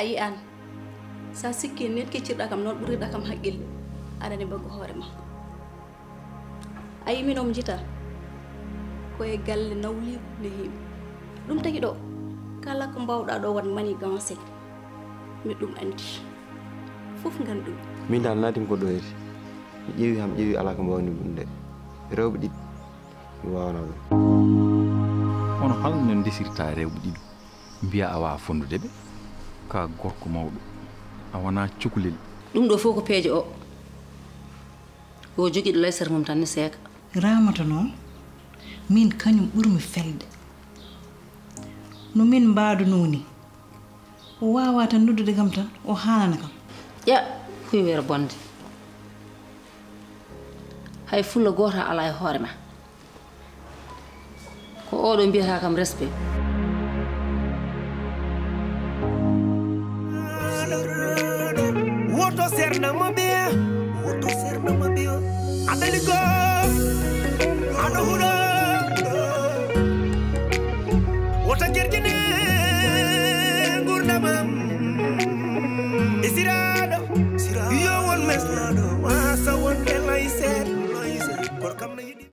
ayi an sa sikki nit ki cirɗa kam noon ɓuriɗa kam haqqille aɗani baggo hoore ma ayi minom jita koye galle nawligo nde heewi ɗum tagi ɗo kala ko mbawɗa ɗo wat manigancé mi ɗum andi fof ganduɗum min dal natim ko ɗo heti mi ƴeewi ala ko mbawni ɗum nde rewɓe ɗiɗi mi wawna ɗum hono halno desirta rewɓe ɗiɗi mbiya a wawa fondude ɓe ka gorko mawɗo a wona cukalel ɗum ɗo fof ko peeje o yo jogiiɗo laysere mum tan ne seeka Ramata noon min kañum ɓurmi felde no min mbaduno ni o wawa tan noddude kam tan o haalana kam ƴa kuywere bonde hay fulla goota ala e hoore ma ko oɗo mbiyata kam respect woto serna mo biya adali go ano hudo wota jerjine gurdamam isira